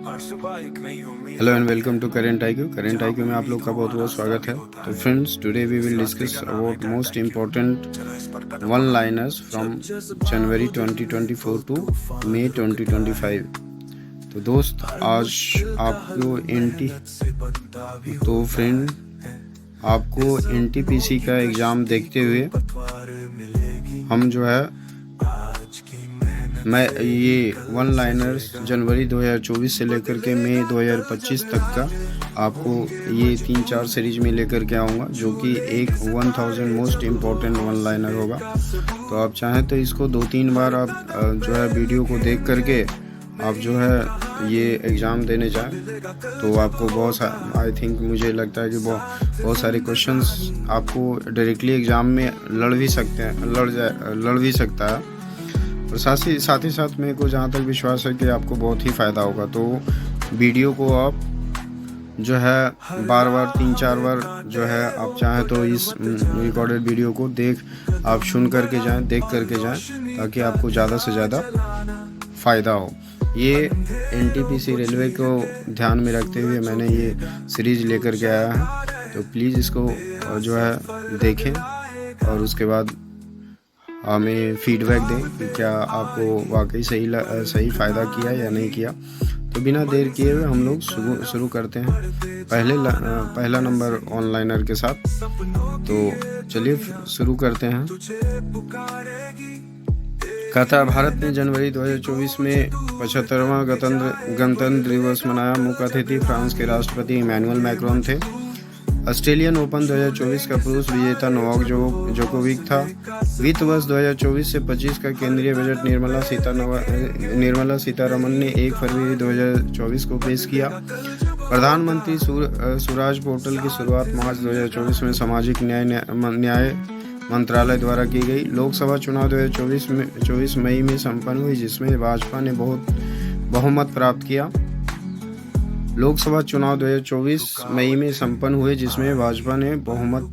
Hello and welcome to Current IQ में आप लोग का बहुत बहुत स्वागत है। तो friends, today we will discuss about most important one liners from January 2024 to May 2025। तो दोस्त, आज आपको एनटीपीसी का एग्ज़ाम देखते हुए हम जो है मैं ये वन लाइनर्स जनवरी 2024 से लेकर के मई 2025 तक का आपको ये 3-4 सीरीज में लेकर के आऊँगा, जो कि एक 1000 मोस्ट इम्पॉर्टेंट वन लाइनर होगा। तो आप चाहें तो इसको 2-3 बार आप जो है वीडियो को देख करके आप जो है ये एग्ज़ाम देने जाएं, तो आपको आई थिंक मुझे लगता है कि बहुत सारे क्वेश्चंस आपको डायरेक्टली एग्ज़ाम में लड़ भी सकता है। और साथ ही साथ मेरे को जहाँ तक विश्वास है कि आपको बहुत ही फ़ायदा होगा। तो वीडियो को आप जो है बार 3-4 बार जो है आप चाहें तो इस रिकॉर्डेड वीडियो को देख करके जाएं, ताकि आपको ज़्यादा से ज़्यादा फ़ायदा हो। ये एनटीपीसी रेलवे को ध्यान में रखते हुए मैंने ये सीरीज़ लेकर के आया है। तो प्लीज़ इसको जो है देखें और उसके बाद हमें फीडबैक दें कि क्या आपको वाकई सही फ़ायदा किया या नहीं किया। तो बिना देर किए हुए हम लोग शुरू करते हैं पहला नंबर ऑनलाइनर के साथ। तो चलिए शुरू करते हैं। कहता भारत ने जनवरी 2024 में 75वां गणतंत्र दिवस मनाया। मुख्य अतिथि फ्रांस के राष्ट्रपति इमैनुअल मैक्रोन थे। ऑस्ट्रेलियन ओपन 2024 का पुरुष विजेता नोवाक जोकोविक था। वित्त वर्ष 2024 से 25 का केंद्रीय बजट निर्मला सीतारमण ने 1 फरवरी 2024 को पेश किया। प्रधानमंत्री स्वराज पोर्टल की शुरुआत मार्च 2024 में सामाजिक न्याय मंत्रालय द्वारा की गई। लोकसभा चुनाव 2024 मई में संपन्न हुई, जिसमें भाजपा ने बहुमत प्राप्त किया। लोकसभा चुनाव 2024 मई में संपन्न हुए, जिसमें भाजपा ने बहुमत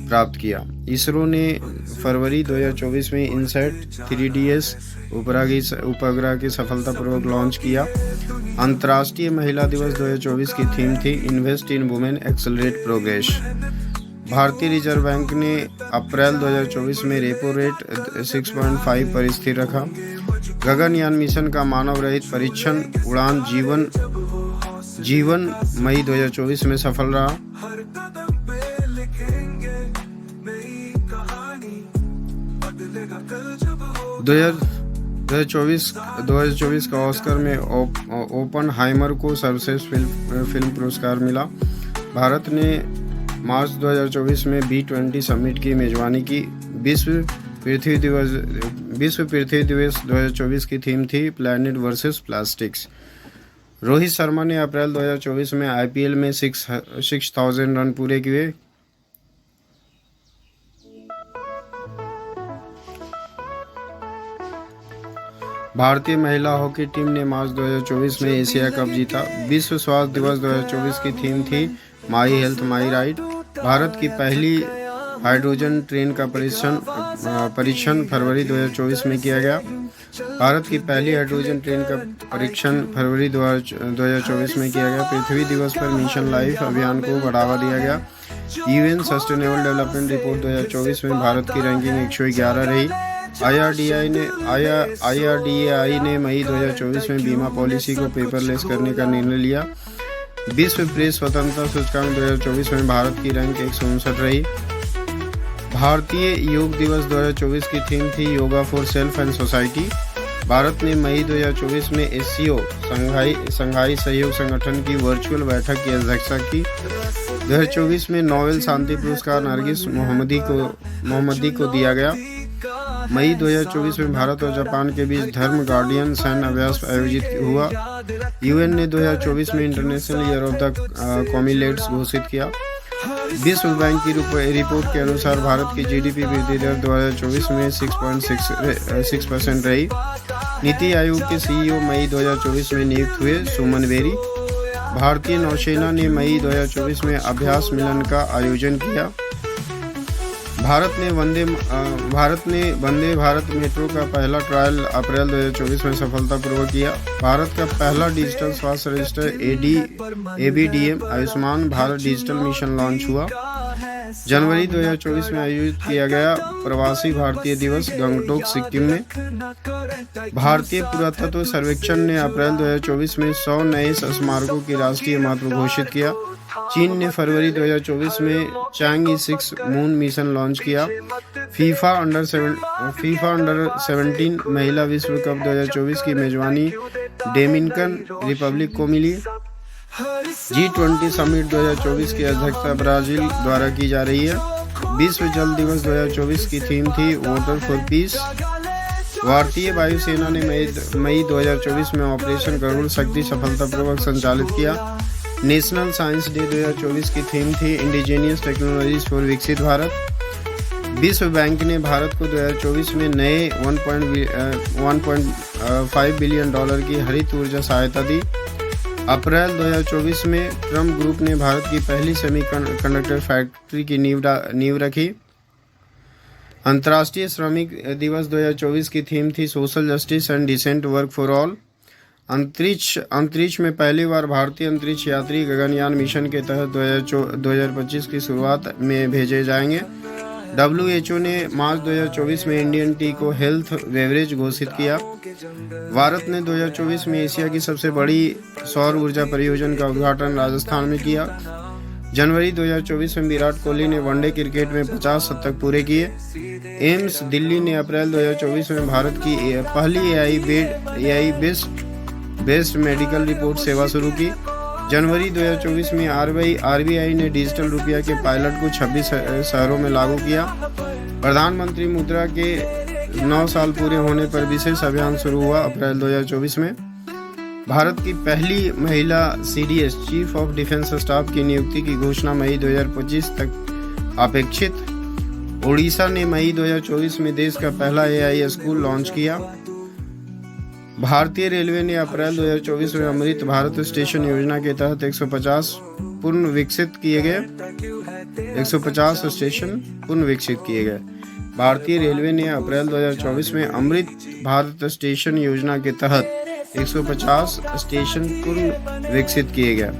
प्राप्त किया। इसरो ने फरवरी 2024 में इनसैट 3DS उपग्रह की सफलतापूर्वक लॉन्च किया। अंतर्राष्ट्रीय महिला दिवस 2024 की थीम थी invest in women accelerate progress. भारतीय रिजर्व बैंक ने अप्रैल 2024 में रेपो रेट 6.5 पर स्थिर रखा। गगनयान मिशन का मानव रहित परीक्षण उड़ान जीवन मई 2024 में सफल रहा। दो 2024 का ऑस्कर में ओपनहाइमर को सर्वश्रेष्ठ फिल्म पुरस्कार मिला। भारत ने मार्च 2024 में B20 समिट की मेजबानी की। विश्व पृथ्वी दिवस 2024 की थीम थी planet versus plastics. Rohit Sharma ने अप्रैल 2024 में IPL में 6000 रन पूरे किए। भारतीय महिला हॉकी टीम ने मार्च 2024 में एशिया कप जीता। विश्व स्वास्थ्य दिवस 2024 की थीम थी my health my right. Bharat की पहली हाइड्रोजन ट्रेन का परीक्षण फरवरी 2024 में किया गया। भारत की पहली हाइड्रोजन ट्रेन का परीक्षण फरवरी 2024 में किया गया। पृथ्वी दिवस पर मिशन लाइफ अभियान को बढ़ावा दिया गया। UN सस्टेनेबल डेवलपमेंट रिपोर्ट 2024 में भारत की रैंकिंग 111 रही। IRDAI ने मई 2024 में बीमा पॉलिसी को पेपरलेस करने का निर्णय लिया। विश्व प्रेस स्वतंत्रता सूचकांक 2024 में भारत की रैंक 159 रही। भारतीय योग दिवस 2024 की थीम थी yoga for self and society. Bharat ने मई 2024 में SCO संघाई सहयोग संगठन की वर्चुअल बैठक की अध्यक्षता की। 2024 में नोबेल शांति पुरस्कार नरगिस मोहम्मदी को दिया गया। मई 2024 में भारत और जापान के बीच धर्म गार्डियन सैन्य अभ्यास आयोजित हुआ। UN ने 2024 में इंटरनेशनल ईयर ऑफ द कॉमिलेट्स घोषित किया। विश्व बैंक की रिपोर्ट के अनुसार भारत की GDP वृद्धि दर 2024 में 6.6% रही। नीति आयोग के CEO मई 2024 में नियुक्त हुए सुमन बेरी। भारतीय नौसेना ने मई 2024 में अभ्यास मिलन का आयोजन किया। भारत ने वंदे भारत मेट्रो का पहला ट्रायल अप्रैल 2024 में सफलतापूर्वक किया। भारत का पहला डिजिटल स्वास्थ्य register ABDM Ayushman Bharat digital mission launch हुआ। जनवरी 2024 में आयोजित किया गया प्रवासी भारतीय दिवस गंगटोक सिक्किम में। भारतीय पुरातत्व सर्वेक्षण ने अप्रैल 2024 में 100 नए स्मारकों की राष्ट्रीय महत्व घोषित किया। चीन ने फरवरी 2024 में चांगी 6 मून मिशन लॉन्च किया। फीफा अंडर 17 महिला विश्व कप 2024 की मेजबानी डोमिनिकन रिपब्लिक को मिली। G20 समिट 2024 की अध्यक्षता ब्राजील द्वारा की जा रही है। विश्व जल दिवस 2024 की थीम थी वाटर फॉर पीस। भारतीय वायुसेना ने मई 2024 में ऑपरेशन गरुड़ शक्ति सफलतापूर्वक संचालित किया। नेशनल साइंस डे 2024 की थीम थी इंडिजीनियस टेक्नोलॉजीज फॉर विकसित भारत। विश्व बैंक ने भारत को 2024 में नए $1.5 बिलियन की हरित ऊर्जा सहायता दी। अप्रैल 2024 में ट्रम्प ग्रुप ने भारत की पहली सेमीकंडक्टर फैक्ट्री की नींव रखी। अंतर्राष्ट्रीय श्रमिक दिवस 2024 की थीम थी social justice and decent work for all. अंतरिक्ष में पहली बार भारतीय अंतरिक्ष यात्री गगनयान मिशन के तहत 2025 की शुरुआत में भेजे जाएंगे। WHO ने मार्च 2024 में इंडियन टी को हेल्थ बेवरेज घोषित किया। भारत ने 2024 में एशिया की सबसे बड़ी सौर ऊर्जा परियोजना का उद्घाटन राजस्थान में किया। जनवरी 2024 में विराट कोहली ने वनडे क्रिकेट में 50 शतक पूरे किए। एम्स दिल्ली ने अप्रैल 2024 में भारत की पहली AI बेस्ड मेडिकल रिपोर्ट सेवा शुरू की। जनवरी 2024 में RBI ने डिजिटल रुपया के पायलट को 26 शहरों में लागू किया। प्रधानमंत्री मुद्रा के 9 साल पूरे होने पर विशेष अभियान शुरू हुआ। अप्रैल 2024 में भारत की पहली महिला CDS chief of defence staff की नियुक्ति की घोषणा मई 2025 तक अपेक्षित। ओडिशा ने मई 2024 में देश का पहला AI स्कूल लॉन्च किया। भारतीय रेलवे ने अप्रैल 2024 में अमृत भारत स्टेशन योजना के तहत 150 पुनः विकसित किए गए। 150 स्टेशन पुनः विकसित किए गए। भारतीय रेलवे ने अप्रैल 2024 में अमृत भारत स्टेशन योजना के तहत 150 स्टेशन पुनः विकसित किए गए।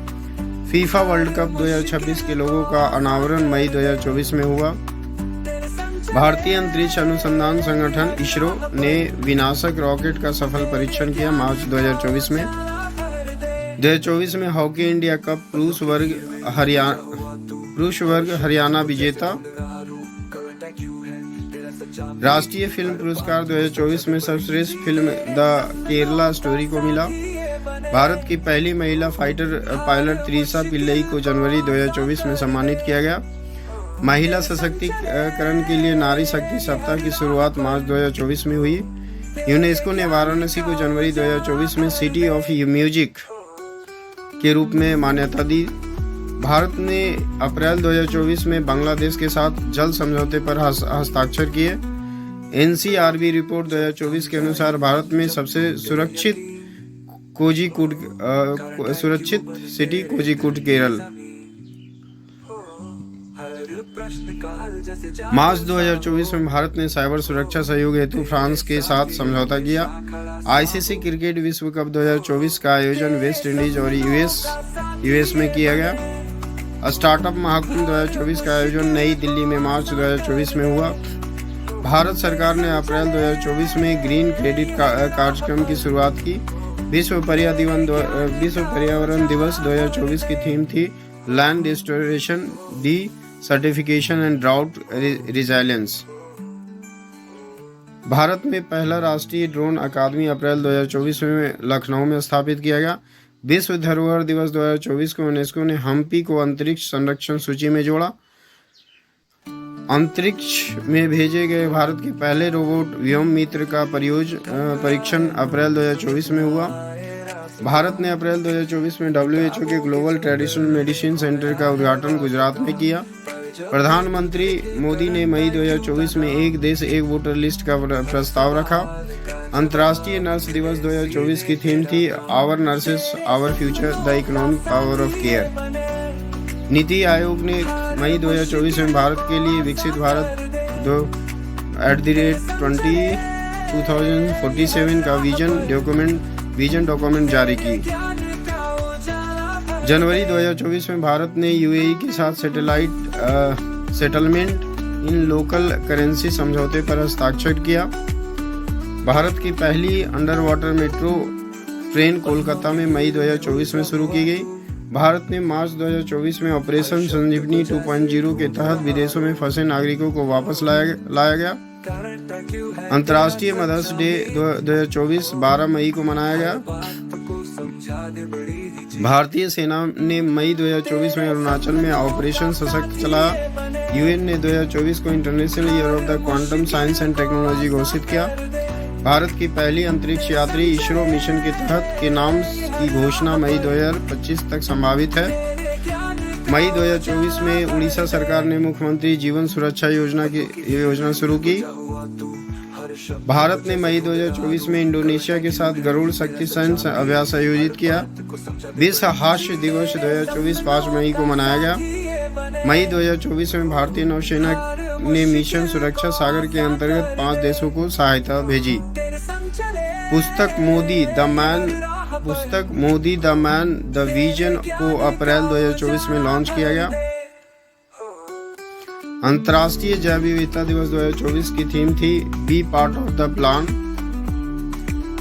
फीफा वर्ल्ड कप 2026 के लोगों का अनावरण मई 2024 में हुआ। भारतीय अंतरिक्ष अनुसंधान संगठन ISRO ने विनाशक रॉकेट का सफल परीक्षण किया। मार्च 2024 में 2024 में हॉकी इंडिया कप पुरुष वर्ग हरियाणा विजेता। राष्ट्रीय फिल्म पुरस्कार 2024 में सर्वश्रेष्ठ फिल्म द केरला स्टोरी को मिला। भारत की पहली महिला फाइटर पायलट त्रिशा पिल्लई को जनवरी 2024 में सम्मानित किया गया। महिला सशक्तिकरण के लिए नारी शक्ति सप्ताह की शुरुआत मार्च 2024 में हुई। यूनेस्को ने वाराणसी को जनवरी 2024 में सिटी ऑफ म्यूजिक के रूप में मान्यता दी। भारत ने अप्रैल 2024 में बांग्लादेश के साथ जल समझौते पर हस्ताक्षर किए। NCRB रिपोर्ट 2024 के अनुसार भारत में सबसे सुरक्षित सिटी कोझिकोड केरल। मार्च 2024 में भारत ने साइबर सुरक्षा सहयोग हेतु फ्रांस के साथ समझौता किया। ICC क्रिकेट विश्व कप 2024 का आयोजन वेस्ट इंडीज और यूएस में किया गया। स्टार्टअप महाकुंभ 2024 का आयोजन नई दिल्ली में मार्च 2024 में हुआ। भारत सरकार ने अप्रैल 2024 में ग्रीन क्रेडिट कार्यक्रम की शुरुआत की। विश्व पर्यावरण दिवस 2024 की थीम थी land restoration, D certification and drought resilience. Bharat में पहला राष्ट्रीय ड्रोन अकादमी अप्रैल 2024 में लखनऊ में स्थापित किया गया। विश्व धरोहर दिवस 2024 को यूनेस्को ने हम्पी को अंतरिक्ष संरक्षण सूची में जोड़ा। अंतरिक्ष में भेजे गए भारत के पहले रोबोट व्योम मित्र का परीक्षण अप्रैल 2024 में हुआ। भारत ने अप्रैल 2024 में WHO के ग्लोबल ट्रेडिशनल मेडिसिन सेंटर का उद्घाटन गुजरात में किया। प्रधानमंत्री मोदी ने मई 2024 में एक देश एक वोटर लिस्ट का प्रस्ताव रखा। अंतर्राष्ट्रीय नर्स दिवस 2024 की थीम थी our nurses our future the economic power of care. NITI Aayog ने मई 2024 में भारत के लिए विकसित भारत 2047 का विजन डॉक्यूमेंट जारी की। जनवरी 2024 में भारत ने यूएई के साथ सेटलमेंट इन लोकल करेंसी समझौते पर हस्ताक्षर किया। भारत की पहली under water metro train Kolkata में मई 2024 में शुरू की गई। भारत ने मार्च 2024 में ऑपरेशन संजीवनी 2.0 के तहत विदेशों में फंसे नागरिकों को वापस लाया गया। अंतर्राष्ट्रीय मदर्स डे 2024 12 मई को मनाया गया। भारतीय सेना ने मई 2024 में अरुणाचल में ऑपरेशन सशक्त चलाया। यूएन ने 2024 को international year of the quantum science and technology घोषित किया। भारत की पहली अंतरिक्ष यात्री इसरो मिशन के तहत के नाम की घोषणा मई 2025 तक संभावित है। मई 2024 में उड़ीसा सरकार ने मुख्यमंत्री जीवन सुरक्षा योजना शुरू की। भारत ने मई 2024 में इंडोनेशिया के साथ गरुड़ शक्ति सैन्य अभ्यास आयोजित किया। विश्व हास्य दिवस 2024 5 मई को मनाया गया। मई 2024 में भारतीय नौसेना ने मिशन सुरक्षा सागर के अंतर्गत 5 देशों को सहायता भेजी। पुस्तक Modi the man the vision को अप्रैल 2024 में लॉन्च किया गया। अंतर्राष्ट्रीय जैव विविधता दिवस 2024 की थीम थी be part of the plan.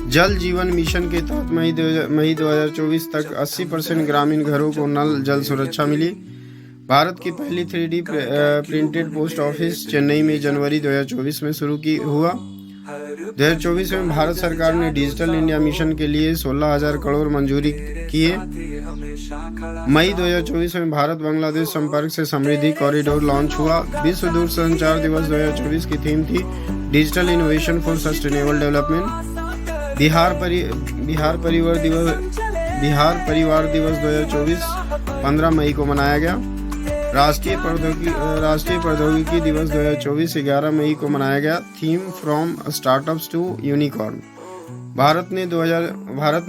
Jal Jeevan mission के तहत मई 2024 तक 80% ग्रामीण घरों को नल जल सुरक्षा मिली। भारत की पहली 3D printed post office Chennai में जनवरी 2024 में शुरू हुआ। 2024 में भारत सरकार ने डिजिटल इंडिया मिशन के लिए 16,000 करोड़ मंजूरी किए। मई 2024 में भारत बांग्लादेश संपर्क से समृद्धि कॉरिडोर लॉन्च हुआ। विश्व दूरसंचार दिवस 2024 की थीम थी digital innovation for sustainable development. Bihar परिवार दिवस 2024 15 मई को मनाया गया। राष्ट्रीय प्रौद्योगिकी दिवस 2024 11 मई को मनाया गया। Theme from startups to unicorn. Bharat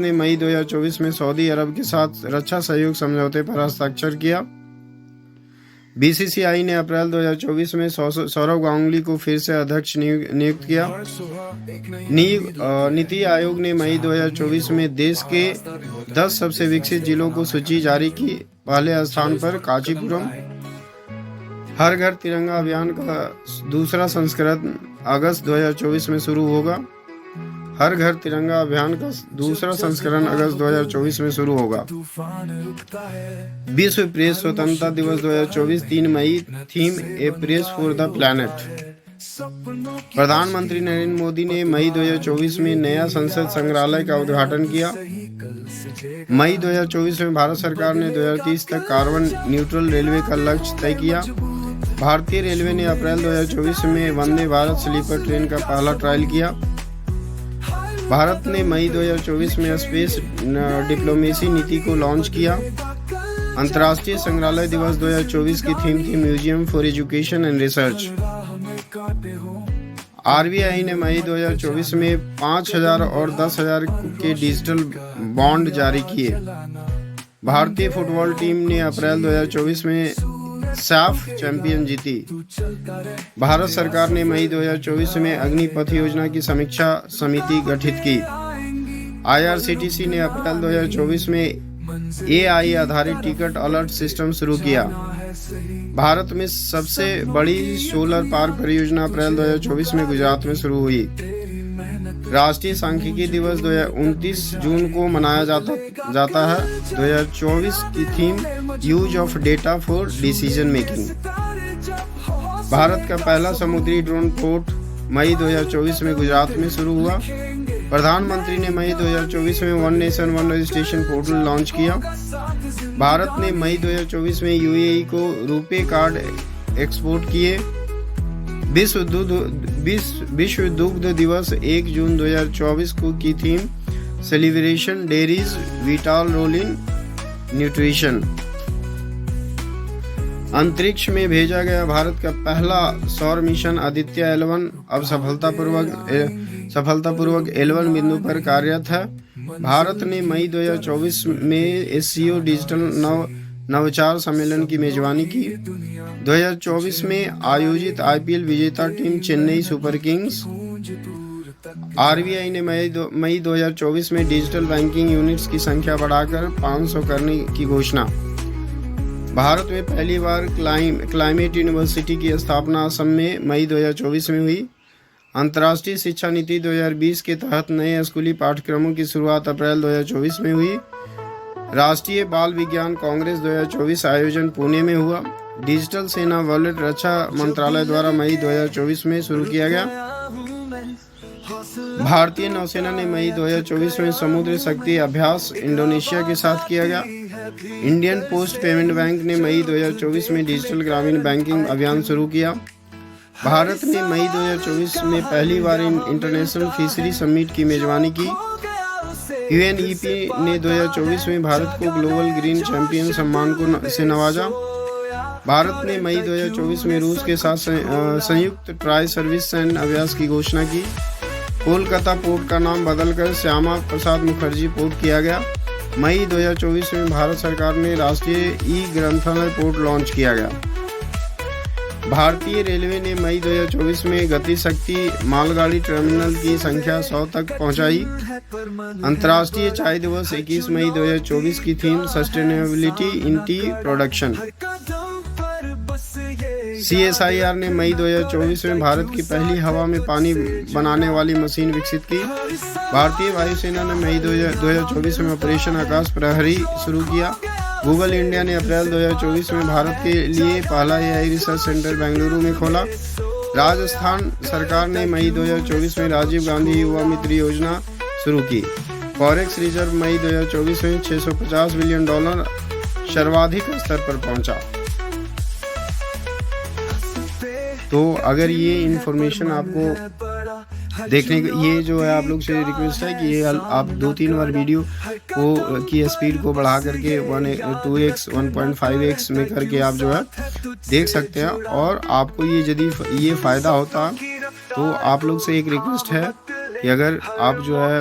ने मई 2024 में सऊदी अरब के साथ रक्षा सहयोग समझौते पर हस्ताक्षर किया। बीसीसीआई ने अप्रैल 2024 में सौरव गांगुली को फिर से अध्यक्ष नियुक्त किया। नीति आयोग ने मई 2024 में देश के 10 सबसे विकसित जिलों को सूची जारी की। पहले स्थान पर कांचीपुरम। हर घर तिरंगा अभियान का दूसरा संस्करण अगस्त 2024 में शुरू होगा। हर घर तिरंगा अभियान का दूसरा संस्करण अगस्त 2024 में शुरू होगा। विश्व प्रेस स्वतंत्रता दिवस 2024 3 मई। Theme a press for the planet. प्रधानमंत्री नरेंद्र मोदी ने मई 2024 में नया संसद संग्रहालय का उद्घाटन किया। मई 2024 में भारत सरकार ने 2030 तक कार्बन न्यूट्रल रेलवे का लक्ष्य तय किया। भारतीय रेलवे ने अप्रैल 2024 में वंदे भारत स्लीपर ट्रेन का पहला ट्रायल किया। भारत ने मई 2024 में स्पेस डिप्लोमेसी नीति को लॉन्च किया। अंतर्राष्ट्रीय संग्रहालय दिवस 2024 की थीम थी museum for education and research. RBI ने मई 2024 में 5,000 और 10,000 के डिजिटल बॉन्ड जारी किए। भारतीय फुटबॉल टीम ने अप्रैल 2024 में साफ चैंपियन जीती। भारत सरकार ने मई 2024 में अग्निपथ योजना की समीक्षा समिति गठित की। आईआरसीटीसी ने अप्रैल 2024 में एआई आधारित टिकट अलर्ट सिस्टम शुरू किया। भारत में सबसे बड़ी सोलर पार्क परियोजना अप्रैल 2024 में गुजरात में शुरू हुई। राष्ट्रीय सांख्यिकी दिवस 29 जून को मनाया जाता है। 2024 की theme use of data for decision making. Bharat का पहला समुद्री ड्रोन पोर्ट मई 2024 में गुजरात में शुरू हुआ। प्रधानमंत्री ने मई 2024 में one nation one registration portal launch किया। भारत ने मई 2024 में यूएई को रुपे कार्ड एक्सपोर्ट किए। विश्व दुग्ध दिवस 1 जून 2024 को की theme celebration dairy's vital role in nutrition. अंतरिक्ष में भेजा गया भारत का पहला सौर मिशन आदित्य L1 अब सफलतापूर्वक L1 बिंदु पर कार्यरत है। भारत ने मई 2024 में एससीओ डिजिटल नवाचार सम्मेलन की मेजबानी की। 2024 में आयोजित आईपीएल विजेता team Chennai super Kings. RBI ने मई 2024 में डिजिटल बैंकिंग यूनिट्स की संख्या बढ़ाकर 500 करने की घोषणा। भारत में पहली बार क्लाइमेट यूनिवर्सिटी की स्थापना असम में मई 2024 में हुई। अंतर्राष्ट्रीय शिक्षा नीति 2020 के तहत नए स्कूली पाठ्यक्रमों की शुरुआत अप्रैल 2024 में हुई। राष्ट्रीय बाल विज्ञान कांग्रेस 2024 आयोजन पुणे में हुआ। डिजिटल सेना वॉलेट रक्षा मंत्रालय द्वारा मई 2024 में शुरू किया गया। भारतीय नौसेना ने मई 2024 में समुद्र शक्ति अभ्यास इंडोनेशिया के साथ किया गया। इंडियन पोस्ट पेमेंट बैंक ने मई 2024 में डिजिटल ग्रामीण बैंकिंग अभियान शुरू किया। भारत ने मई 2024 में पहली बार इंटरनेशनल फिशरी समिट की मेजबानी की। यूएनईपी ने 2024 में भारत को ग्लोबल ग्रीन चैंपियन सम्मान से नवाजा। भारत ने मई 2024 में रूस के साथ संयुक्त ट्राई सर्विस सैन्य अभ्यास की घोषणा की। कोलकाता पोर्ट का नाम बदलकर श्यामा प्रसाद मुखर्जी पोर्ट किया गया। मई 2024 में भारत सरकार ने राष्ट्रीय ई ग्रंथालय पोर्ट लॉन्च किया गया। भारतीय रेलवे ने मई 2024 में गति शक्ति मालगाड़ी टर्मिनल की संख्या 100 तक पहुंचाई। अंतर्राष्ट्रीय चाय दिवस 21 मई 2024 की थीम सस्टेनेबिलिटी इन टी प्रोडक्शन। CSIR ने मई 2024 में भारत की पहली हवा में पानी बनाने वाली मशीन विकसित की। भारतीय वायुसेना ने मई 2024 में ऑपरेशन आकाश प्रहरी शुरू किया। गूगल इंडिया ने अप्रैल 2024 में भारत के लिए पहला AI रिसर्च सेंटर बेंगलुरु में खोला। राजस्थान सरकार ने मई 2024 में राजीव गांधी युवा मित्र योजना शुरू की। फॉरेक्स रिजर्व मई 2024 में $650 बिलियन सर्वाधिक स्तर पर पहुंचा। तो अगर ये इन्फॉर्मेशन आपको देखने को, ये जो है आप लोग से रिक्वेस्ट है कि ये आप 2-3 बार वीडियो को की स्पीड को बढ़ा करके 2x 1.5x में करके आप जो है देख सकते हैं। और आपको ये यदि ये फ़ायदा होता तो आप लोग से एक रिक्वेस्ट है कि अगर आप जो है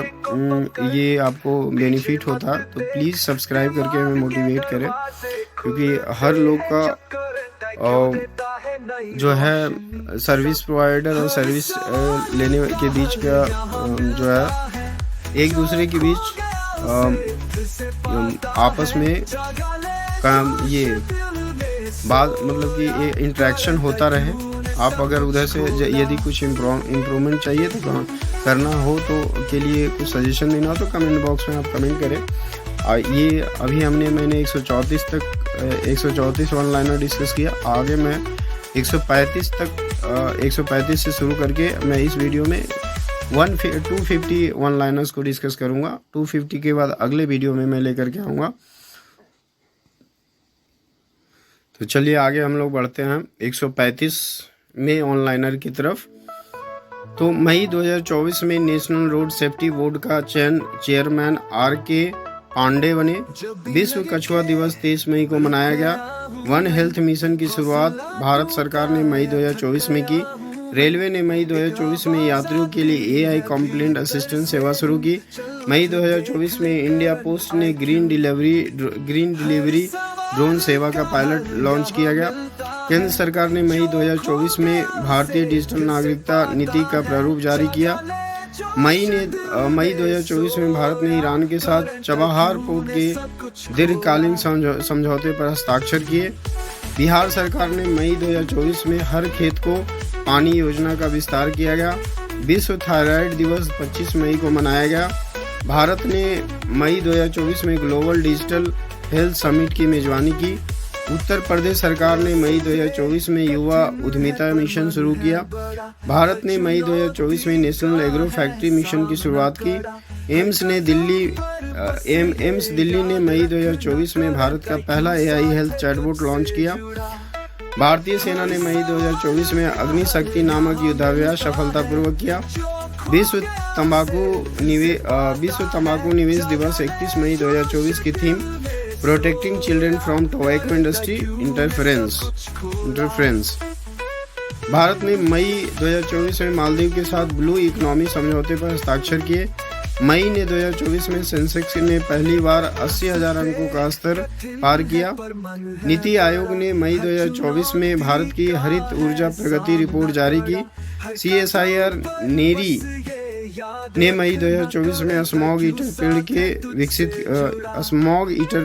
ये आपको बेनिफिट होता तो प्लीज़ सब्सक्राइब करके हमें मोटिवेट करें, क्योंकि हर लोग का जो है सर्विस प्रोवाइडर और सर्विस लेने के बीच का जो है एक दूसरे के बीच आपस में काम ये बात मतलब कि इंटरेक्शन होता रहे। आप अगर उधर से यदि कुछ इम्प्रूवमेंट चाहिए तो करना हो तो के लिए कुछ सजेशन देना हो तो कमेंट बॉक्स में आप कमेंट करें। ये अभी मैंने 134 वन लाइनर डिस्कस किया। आगे मैं 135 से शुरू करके मैं इस वीडियो में 250 वन लाइनर्स को डिस्कस करूंगा। 250 के बाद अगले वीडियो में मैं लेकर के आऊँगा। तो चलिए आगे हम लोग बढ़ते हैं 135 में ऑनलाइनर की तरफ। तो मई 2024 में नेशनल रोड सेफ्टी बोर्ड का चेयरमैन RK पांडे बने। विश्व कछुआ दिवस 23 मई को मनाया गया। वन हेल्थ मिशन की शुरुआत भारत सरकार ने मई 2024 में की। रेलवे ने मई 2024 में यात्रियों के लिए AI कंप्लेंट असिस्टेंट सेवा शुरू की। मई 2024 में इंडिया पोस्ट ने ग्रीन डिलीवरी ड्रोन सेवा का पायलट लॉन्च किया गया। केंद्र सरकार ने मई 2024 में भारतीय डिजिटल नागरिकता नीति का प्रारूप जारी किया। मई 2024 में भारत ने ईरान के साथ चबाहार पोर्ट के दीर्घकालीन समझौते पर हस्ताक्षर किए। बिहार सरकार ने मई 2024 में हर खेत को पानी योजना का विस्तार किया गया। विश्व थायराइड दिवस 25 मई को मनाया गया। भारत ने मई 2024 में ग्लोबल डिजिटल हेल्थ समिट की मेजबानी की। उत्तर प्रदेश सरकार ने मई 2024 में युवा उद्यमिता मिशन शुरू किया। भारत ने मई 2024 में नेशनल एग्रो फैक्ट्री मिशन की शुरुआत की। एम्स दिल्ली ने मई 2024 में भारत का पहला AI हेल्थ चैटबॉट लॉन्च किया। भारतीय सेना ने मई 2024 में अग्नि शक्ति नामक युद्धाभ्यास सफलतापूर्वक किया। विश्व तंबाकू निवेश दिवस 31 मई 2024 की theme protecting children from tobacco industry interference. Bharat ने मई 2024 में मालदीव के साथ ब्लू इकोनॉमी समझौते पर हस्ताक्षर किए। मई ने 2024 में सेंसेक्स ने पहली बार 80,000 अंकों का स्तर पार किया। नीति आयोग ने मई 2024 में भारत की हरित ऊर्जा प्रगति रिपोर्ट जारी की। CSIR नेरी ने मई 2024 में स्मॉग ईटर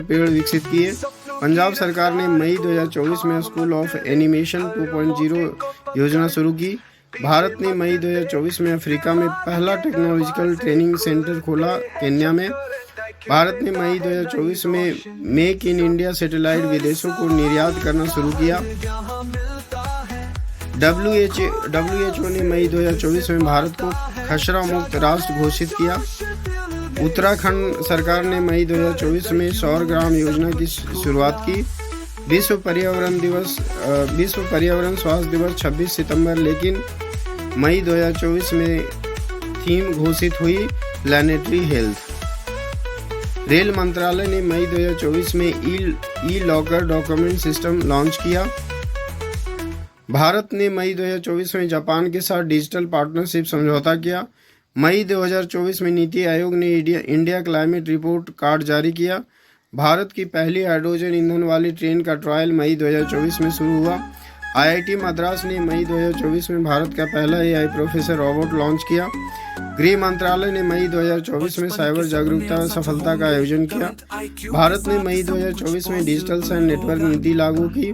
पेड़ विकसित किए। पंजाब सरकार ने मई 2024 में स्कूल ऑफ एनिमेशन 2.0 योजना शुरू की। भारत ने मई 2024 में अफ्रीका में पहला टेक्नोलॉजिकल ट्रेनिंग सेंटर खोला केन्या में। भारत ने मई 2024 में मेक इन इंडिया सैटेलाइट विदेशों को निर्यात करना शुरू किया। WHO ने मई 2024 में भारत को खसरा मुक्त राष्ट्र घोषित किया। उत्तराखंड सरकार ने मई 2024 में सौर ग्राम योजना की शुरुआत की। विश्व पर्यावरण स्वास्थ्य दिवस 26 सितंबर, लेकिन मई 2024 में थीम घोषित हुई प्लैनेटरी हेल्थ। रेल मंत्रालय ने मई 2024 में ई लॉकर डॉक्यूमेंट सिस्टम लॉन्च किया। भारत ने मई 2024 में जापान के साथ डिजिटल पार्टनरशिप समझौता किया। मई 2024 में नीति आयोग ने इंडिया क्लाइमेट रिपोर्ट कार्ड जारी किया। भारत की पहली हाइड्रोजन ईंधन वाली ट्रेन का ट्रायल मई 2024 में शुरू हुआ। IIT मद्रास ने मई 2024 में भारत का पहला AI प्रोफेसर रोबोट लॉन्च किया। गृह मंत्रालय ने मई 2024 में साइबर जागरूकता सफलता का आयोजन किया। भारत ने मई 2024 में डिजिटल सैन्य नेटवर्क नीति लागू की।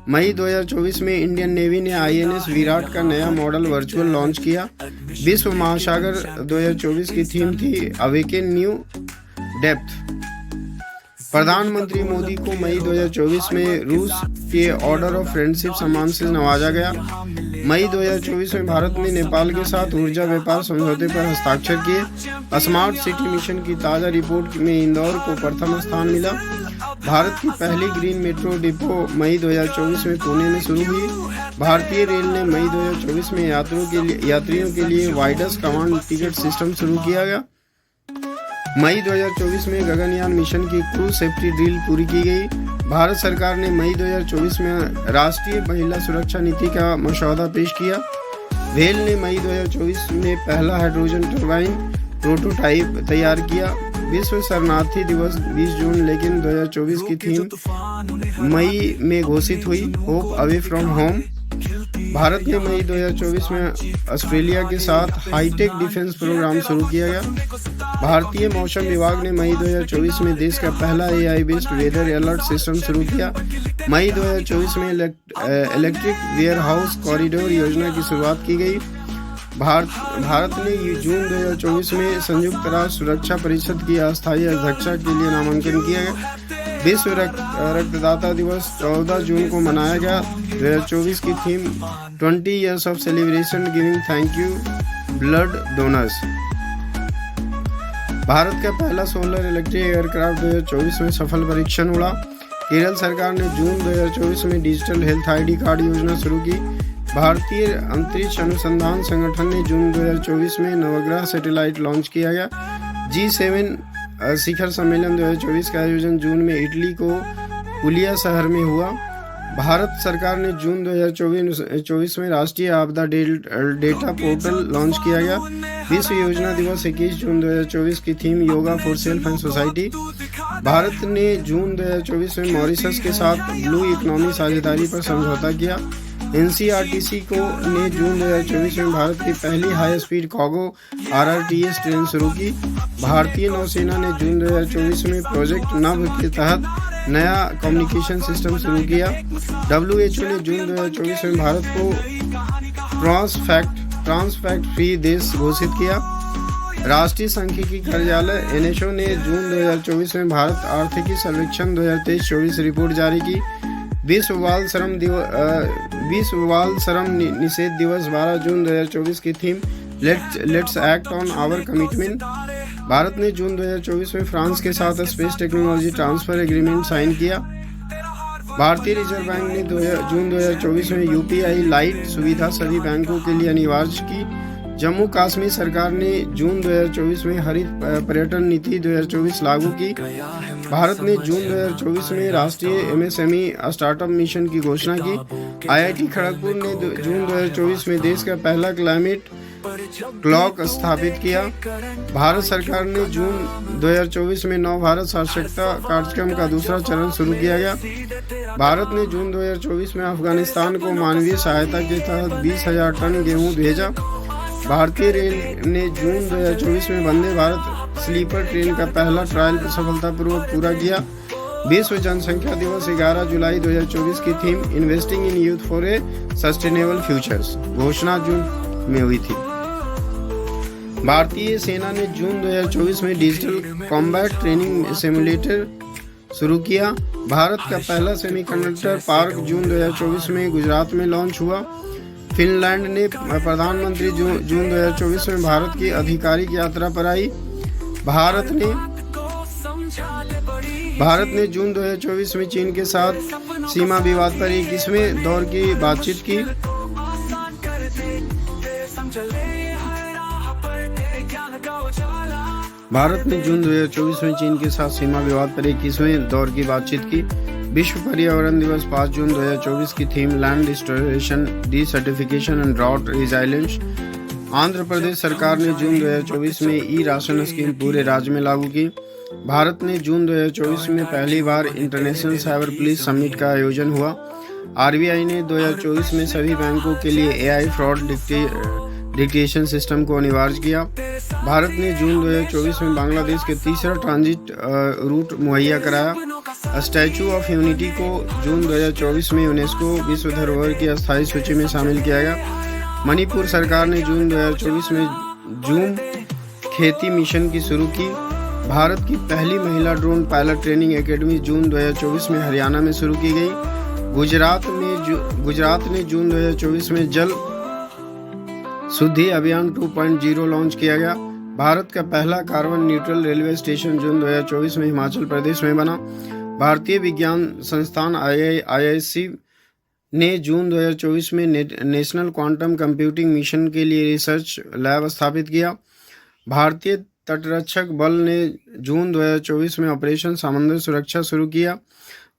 मई 2024 में इंडियन नेवी ने INS विराट का नया मॉडल वर्चुअल लॉन्च किया। विश्व महासागर 2024 की थीम थी अवेकन न्यू डेप्थ। प्रधानमंत्री मोदी को मई 2024 में रूस के ऑर्डर ऑफ फ्रेंडशिप सम्मान से नवाजा गया। मई 2024 में भारत ने नेपाल के साथ ऊर्जा व्यापार समझौते पर हस्ताक्षर किए। स्मार्ट सिटी मिशन की ताज़ा रिपोर्ट में इंदौर को प्रथम स्थान मिला। भारत की पहली ग्रीन मेट्रो डिपो मई 2024 में पुणे में शुरू हुई। भारतीय रेल ने मई 2024 में यात्रियों के लिए वाइडस कमांड टिकट सिस्टम शुरू किया गया। मई 2024 में गगनयान मिशन की क्रू सेफ्टी ड्रिल पूरी की गई। भारत सरकार ने मई 2024 में राष्ट्रीय महिला सुरक्षा नीति का मसौदा पेश किया। वेल ने मई 2024 में पहला हाइड्रोजन टरबाइन प्रोटोटाइप तैयार किया। विश्व शरणार्थी दिवस 20 जून, लेकिन 2024 की थीम मई में घोषित हुई, hope away from home. Bharat ने मई 2024 में ऑस्ट्रेलिया के साथ हाईटेक डिफेंस प्रोग्राम शुरू किया गया। भारतीय मौसम विभाग ने मई 2024 में देश का पहला AI based weather alert system शुरू किया। मई 2024 में इलेक्ट्रिक वेयरहाउस कॉरिडोर योजना की शुरुआत की गई। भारत ने जून 2024 में संयुक्त राष्ट्र सुरक्षा परिषद की अस्थायी अध्यक्षा के लिए नामांकन किया गया। विश्व रक्तदाता दिवस 14 जून को मनाया गया। 2024 की theme 20 years of celebration giving thank you blood donors। Bharat का पहला सोलर इलेक्ट्रिक एयरक्राफ्ट 2024 में सफल परीक्षण उड़ा। केरल सरकार ने जून 2024 में डिजिटल हेल्थ ID कार्ड योजना शुरू की। भारतीय अंतरिक्ष अनुसंधान संगठन ने जून 2024 में नवग्रह सैटेलाइट लॉन्च किया गया। G7 शिखर सम्मेलन 2024 का आयोजन जून में इटली को पुलिया शहर में हुआ। भारत सरकार ने जून 2024 में राष्ट्रीय आपदा डेटा पोर्टल लॉन्च किया गया। विश्व योजना दिवस 21 जून 2024 की theme yoga for self and society. Bharat ने जून 2024 में मॉरिशस के साथ ब्लू इकोनॉमी साझेदारी पर समझौता किया। NCRTC ने जून 2024 में भारत की पहली high speed cargo RRTS train शुरू की। भारतीय नौसेना ने जून 2024 में प्रोजेक्ट नभ के तहत नया कम्युनिकेशन सिस्टम शुरू किया। WHO ने जून 2024 में भारत को ट्रांस फैक्ट फ्री देश घोषित किया। राष्ट्रीय सांख्यिकी कार्यालय NSO ने जून 2024 में भारत आर्थिकी सर्वेक्षण 2023-24 रिपोर्ट जारी की। विश्व बाल श्रम निषेध दिवस 12 जून 2024 की theme let's act on our commitment. Bharat ने जून 2024 में फ्रांस के साथ space technology transfer agreement sign किया। भारतीय रिजर्व बैंक ने जून 2024 में UPI लाइट सुविधा सभी बैंकों के लिए अनिवार्य की। जम्मू कश्मीर सरकार ने जून 2024 में हरित पर्यटन नीति 2024 लागू की। भारत ने जून 2024 में राष्ट्रीय MSME स्टार्टअप मिशन की घोषणा की। IIT खड़गपुर ने जून 2024 में देश का पहला क्लाइमेट क्लॉक स्थापित किया। भारत सरकार ने जून 2024 में नव भारत साक्षरता कार्यक्रम का दूसरा चरण शुरू किया गया। भारत ने जून 2024 में अफगानिस्तान को मानवीय सहायता के तहत 20,000 टन गेहूं भेजा। भारतीय रेल ने जून 2024 में वंदे भारत स्लीपर ट्रेन का पहला ट्रायल सफलतापूर्वक पूरा किया। विश्व जनसंख्या दिवस 11 जुलाई 2024 की theme investing in youth for a sustainable futures घोषणा जून में हुई थी। भारतीय सेना ने जून 2024 में डिजिटल कॉम्बैट ट्रेनिंग सिमुलेटर शुरू किया। भारत का पहला सेमीकंडक्टर पार्क जून 2024 में गुजरात में लॉन्च हुआ। फिनलैंड ने प्रधानमंत्री जून 2024 में भारत की आधिकारिक यात्रा पर आई। भारत ने जून 2024 में चीन के साथ सीमा विवाद पर 21वें दौर की बातचीत की। भारत ने जून 2024 में चीन के साथ सीमा विवाद पर 21वें दौर की बातचीत की। विश्व पर्यावरण दिवस 5 जून 2024 की theme land restoration, desertification and drought resilience. Andhra Pradesh सरकार ने जून 2024 में ई राशन स्कीम पूरे राज्य में लागू की। भारत ने जून 2024 में पहली बार इंटरनेशनल साइबर पुलिस समिट का आयोजन हुआ। आरबीआई ने 2024 में सभी बैंकों के लिए एआई फ्रॉड डिटेक्शन सिस्टम को अनिवार्य किया। भारत ने जून 2024 में बांग्लादेश के तीसरा ट्रांजिट रूट मुहैया कराया। स्टैचू ऑफ यूनिटी को जून 2024 में यूनेस्को विश्व धरोहर की अस्थायी सूची में शामिल किया गया। मणिपुर सरकार ने जून 2024 में जूम खेती मिशन की शुरू की। भारत की पहली महिला ड्रोन पायलट ट्रेनिंग एकेडमी जून 2024 में हरियाणा में शुरू की गई। गुजरात ने जून 2024 में जल शुद्धि अभियान 2.0 लॉन्च किया गया। भारत का पहला कार्बन न्यूट्रल रेलवे स्टेशन जून 2024 में हिमाचल प्रदेश में बना। भारतीय विज्ञान संस्थान IISc ने जून 2024 में नेशनल क्वांटम कंप्यूटिंग मिशन के लिए रिसर्च लैब स्थापित किया। भारतीय तटरक्षक बल ने जून 2024 में ऑपरेशन समंदर सुरक्षा शुरू किया।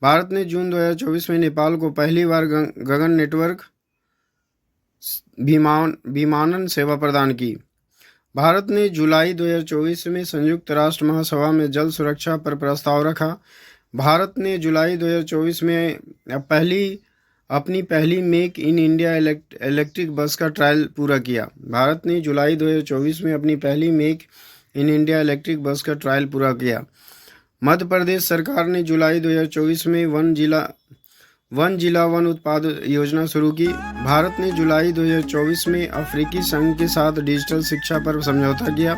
भारत ने जून 2024 में नेपाल को पहली बार गगन नेटवर्क विमानन सेवा प्रदान की। भारत ने जुलाई 2024 में संयुक्त राष्ट्र महासभा में जल सुरक्षा पर प्रस्ताव रखा। भारत ने जुलाई 2024 में अपनी पहली make in India electric bus का ट्रायल पूरा किया। भारत ने जुलाई 2024 में अपनी पहली make in India electric bus का ट्रायल पूरा किया। मध्य प्रदेश सरकार ने जुलाई 2024 में वन जिला वन उत्पाद योजना शुरू की। भारत ने जुलाई 2024 में अफ्रीकी संघ के साथ डिजिटल शिक्षा पर समझौता किया।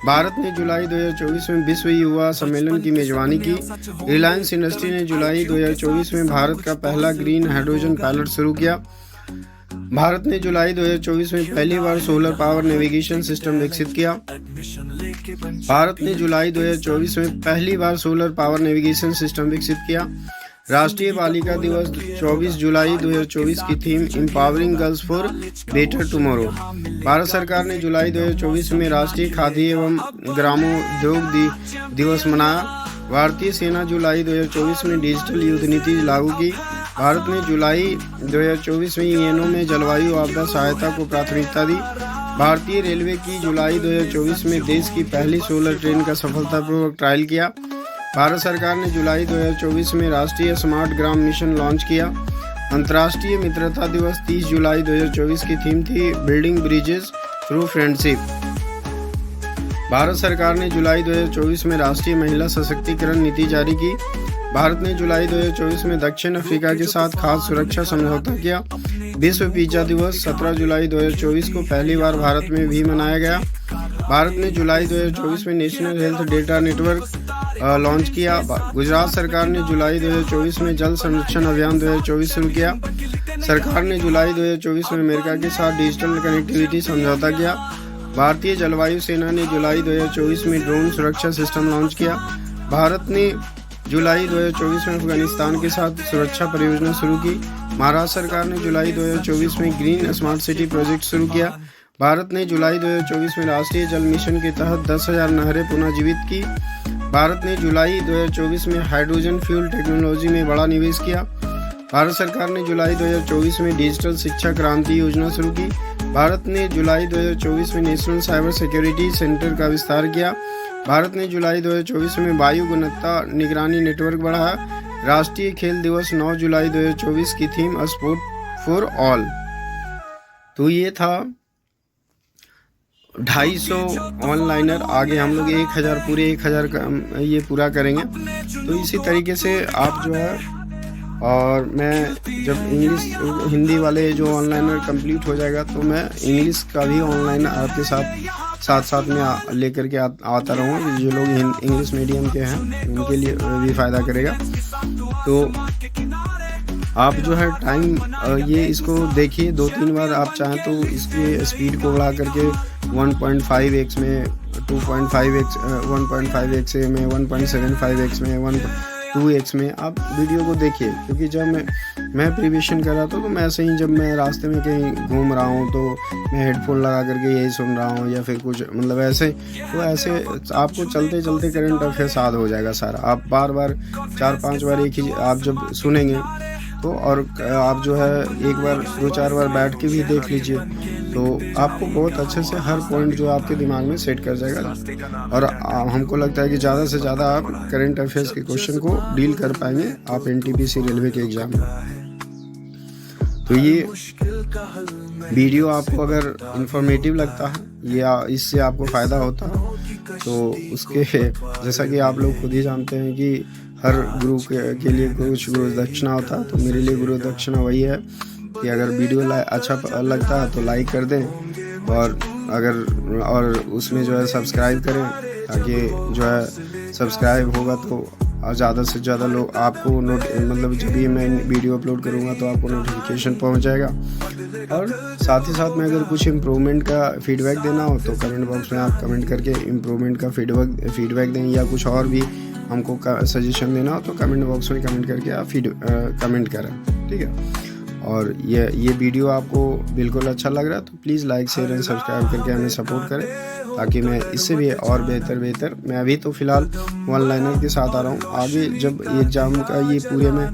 भारत ने जुलाई 2024 में विश्व युवा सम्मेलन की मेजबानी की। रिलायंस इंडस्ट्री ने जुलाई 2024 में भारत का पहला ग्रीन हाइड्रोजन पायलट शुरू किया। भारत ने जुलाई 2024 में पहली बार सोलर पावर नेविगेशन सिस्टम विकसित किया। भारत ने जुलाई 2024 में पहली बार सोलर पावर नेविगेशन सिस्टम विकसित किया। राष्ट्रीय बालिका दिवस 24 जुलाई 2024 की theme empowering girls for better tomorrow. Bharat सरकार ने जुलाई 2024 में राष्ट्रीय खादी एवं ग्रामोद्योग दिवस मनाया। भारतीय सेना जुलाई 2024 में डिजिटल युद्ध नीति लागू की। भारत ने जुलाई 2024 में यूएनओ में जलवायु आपदा सहायता को प्राथमिकता दी। भारतीय रेलवे की जुलाई 2024 में देश की पहली सोलर ट्रेन का सफलतापूर्वक ट्रायल किया। भारत सरकार ने जुलाई 2024 में राष्ट्रीय स्मार्ट ग्राम मिशन लॉन्च किया। अंतर्राष्ट्रीय मित्रता दिवस 30 जुलाई 2024 की थीम थी building bridges through friendship. Bharat सरकार ने जुलाई 2024 में राष्ट्रीय महिला सशक्तिकरण नीति जारी की। भारत ने जुलाई 2024 में दक्षिण अफ्रीका के साथ खाद्य सुरक्षा समझौता किया। विश्व पिज्जा दिवस 17 जुलाई 2024 को पहली बार भारत में भी मनाया गया। भारत ने जुलाई 2024 में national health data network launch किया। गुजरात सरकार ने जुलाई 2024 में जल संरक्षण अभियान 2024 शुरू किया। सरकार ने जुलाई 2024 में अमेरिका के साथ डिजिटल कनेक्टिविटी समझौता किया। भारतीय जलवायु सेना ने जुलाई 2024 में ड्रोन सुरक्षा सिस्टम लॉन्च किया। भारत ने जुलाई 2024 में अफगानिस्तान के साथ सुरक्षा परियोजना शुरू की। महाराष्ट्र सरकार ने जुलाई 2024 में ग्रीन स्मार्ट सिटी प्रोजेक्ट शुरू किया। भारत ने जुलाई 2024 में राष्ट्रीय जल मिशन के तहत 10,000 नहरें पुनर्जीवित की। भारत ने जुलाई 2024 में हाइड्रोजन फ्यूल टेक्नोलॉजी में बड़ा निवेश किया। भारत सरकार ने जुलाई 2024 में डिजिटल शिक्षा क्रांति योजना शुरू की। भारत ने जुलाई 2024 में नेशनल साइबर सिक्योरिटी सेंटर का विस्तार किया। भारत ने जुलाई 2024 में वायु गुणवत्ता निगरानी नेटवर्क बढ़ाया। राष्ट्रीय खेल दिवस 9 जुलाई 2024 की थीम स्पोर्ट फॉर ऑल। तो ये था 250 ऑनलाइनर। आगे हम लोग 1000 पूरे 1000 ये पूरा करेंगे। तो इसी तरीके से आप जो है, और मैं जब हिंदी वाले जो ऑनलाइनर कंप्लीट हो जाएगा तो मैं इंग्लिश का भी ऑनलाइन आपके साथ में लेकर के आता रहूँगा। जो लोग इंग्लिश मीडियम के हैं उनके लिए भी फ़ायदा करेगा। तो आप जो है टाइम ये इसको देखिए 2-3 बार। आप चाहें तो इसकी स्पीड को बढ़ा करके 1.5x में, 2.5x 1.5x में, 1.75x में, 2x में आप वीडियो को देखिए। क्योंकि जब मैं प्रिपरेशन कर रहा था तो मैं ऐसे ही, जब मैं रास्ते में कहीं घूम रहा हूँ तो मैं हेडफोन लगा करके यही सुन रहा हूँ या फिर कुछ मतलब ऐसे, तो ऐसे आपको चलते चलते करंट अफेयर्स याद हो जाएगा सारा। आप बार 4-5 बार एक ही आप जब सुनेंगे तो, और आप जो है एक बार 2-4 बार बैठ के भी देख लीजिए तो आपको बहुत अच्छे से हर पॉइंट जो आपके दिमाग में सेट कर जाएगा। और हमको लगता है कि ज़्यादा से ज़्यादा आप करंट अफेयर्स के क्वेश्चन को डील कर पाएंगे आप NTPC रेलवे के एग्ज़ाम में। तो ये वीडियो आपको अगर इंफॉर्मेटिव लगता है या इससे आपको फ़ायदा होता है तो उसके, जैसा कि आप लोग खुद ही जानते हैं कि हर गुरु के लिए कुछ गुरु दक्षिणा होता है। तो मेरे लिए गुरु दक्षिणा वही है कि अगर वीडियो अच्छा लगता है तो लाइक कर दें, और उसमें जो है सब्सक्राइब करें, ताकि जो है सब्सक्राइब होगा तो ज़्यादा से ज़्यादा लोग आपको मतलब जब भी मैं वीडियो अपलोड करूँगा तो आपको नोटिफिकेशन पहुँच जाएगा। और साथ ही साथ में अगर कुछ इम्प्रूवमेंट का फीडबैक देना हो तो कमेंट बॉक्स में आप कमेंट करके इम्प्रूवमेंट का फीडबैक दें, या कुछ और भी हमको सजेशन देना हो तो कमेंट बॉक्स में कमेंट करके आप कमेंट करें, ठीक है। और ये वीडियो आपको बिल्कुल अच्छा लग रहा है तो please like share and subscribe करके हमें सपोर्ट करें, ताकि मैं इससे भी और बेहतर मैं अभी तो फ़िलहाल वन लाइनर के साथ आ रहा हूँ। आगे जब एग्ज़ाम का ये पूरे में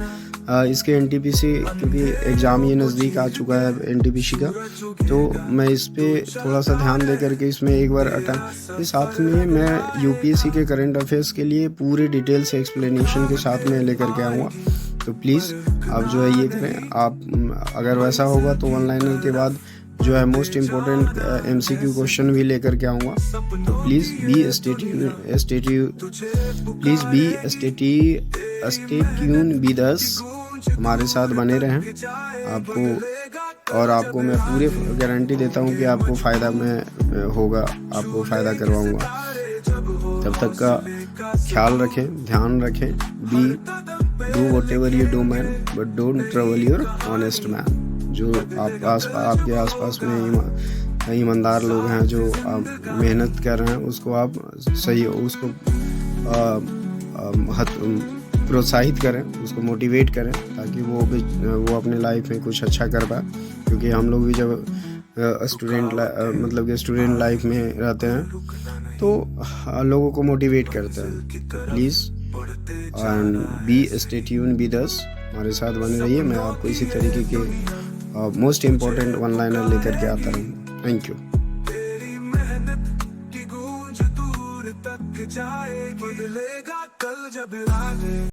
इसके NTPC, क्योंकि एग्ज़ाम ये नज़दीक आ चुका है NTPC का, तो मैं इस पर थोड़ा सा ध्यान दे करके इसमें एक बार अटेम्प्ट, साथ में मैं UPSC के करंट अफेयर्स के लिए पूरे डिटेल से एक्सप्लेनेशन के साथ में लेकर के आऊँगा। तो प्लीज़ आप जो है ये करें। आप अगर वैसा होगा तो वन लाइनर के बाद जो है मोस्ट इम्पोर्टेंट MCQ क्वेश्चन भी लेकर के आऊँगा। तो please stay tune with us, हमारे साथ बने रहें। आपको मैं पूरी गारंटी देता हूँ कि आपको फ़ायदा में होगा, आपको फ़ायदा करवाऊँगा। तब तक का ख्याल रखें, ध्यान रखें। Do whatever you do man, but don't trouble your honest man। जो आपके आसपास में ईमानदार लोग हैं जो मेहनत कर रहे हैं, उसको आप उसको प्रोत्साहित करें, उसको मोटिवेट करें, ताकि वो अपने लाइफ में कुछ अच्छा कर पाए। क्योंकि हम लोग भी जब स्टूडेंट लाइफ में रहते हैं तो लोगों को मोटिवेट करते हैं। Please stay tune with us, हमारे साथ बने रहिए। मैं आपको इसी तरीके के मोस्ट इम्पोर्टेंट वन लाइनर लेकर के आता रहूँ। Thank you.